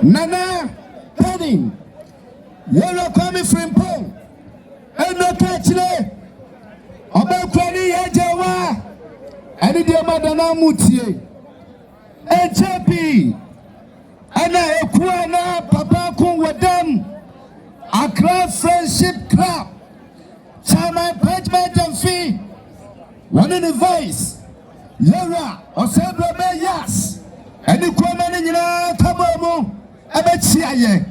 Nana Penning, yellow coming from Pong, and no catch there. About 20 years, Jawa, and the Madonna Mutie, and Chappie, and I Kuana, Papa Kung with them, Accra Friendship Club, Chama Page and Fee, one in the voice, Yara, or Sabra Yas, and the Kuman in Tabomo. Abechiaye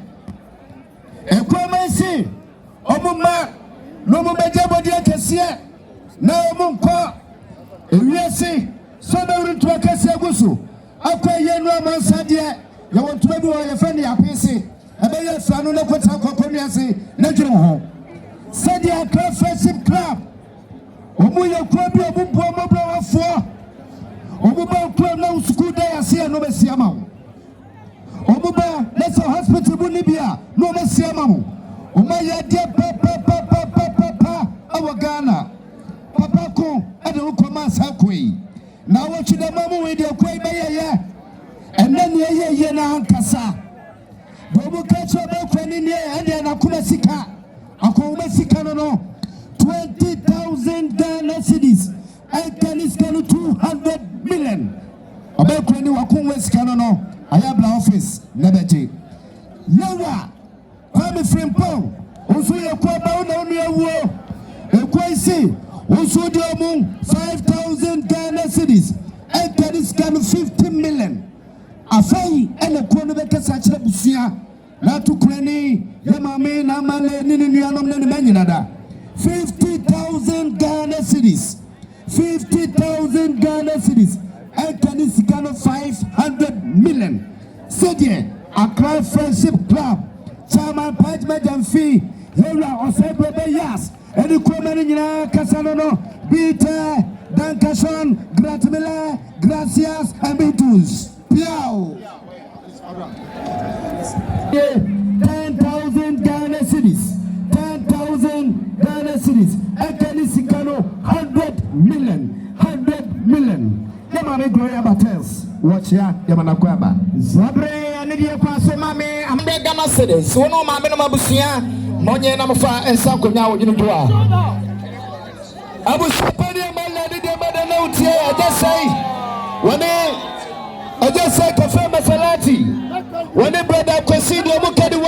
ekwamasi omuma no mo bejabodi akese na omunko ewiase so be wrinto akese agusu akwaye no amansade ye wonto bi wo ye fani apese ebeye frano na kwata kokonuase na dwere ho sade Accra Friendship Club omuye kwa bi obumpo omobrawafo obuba kwa na school day ase no besia ma Omuba, let's a hospital bunibia, no messiamamu. Omaya dear papa, our Ghana. Papa ko, and the Ukomas Hakwe. Now what you the mamu with your quay by and then ye na Kasa. Bobu catch your milk in here and then Akumasika. Akumesika no 20,000 Ghana cedis. I can is 200 million. About when you are Kumwes I have the office, Nebeti. Yawa, Kwame Frimpong, also your Kwaba on your war. A Kwasi, also the among 5,000 Ghana cedis. And that is kind of 50 million. A fay and a Kwanabeka such a Busia. Latu Kreni, Yamame, Namale, Ninianum, Menada. 50,000 Ghana cedis. 50,000 Ghana cedis. And that is kind of 500 million. Sedie, Accra Friendship Club, Chama Page and Fee, Yera or Sabra Yas, and the Coman in Casano, Peter, Dankashon, Gratimela, Gracias, and Bitus. Piao 10,000 Ghana cities, 10,000 Ghana cities, and Canisicano, 100 million. Yamane Gloria Battles. Watch ya, Yamanakwaba. Zabre, and the Paso Mame, and the Ghana cities. So no Mamma Mabusia, Monya Namafa, and Sakunya, you know. I was supporting my lady, but I know, I just say, when I just say, confirm my Party. When the brother Kwesi, the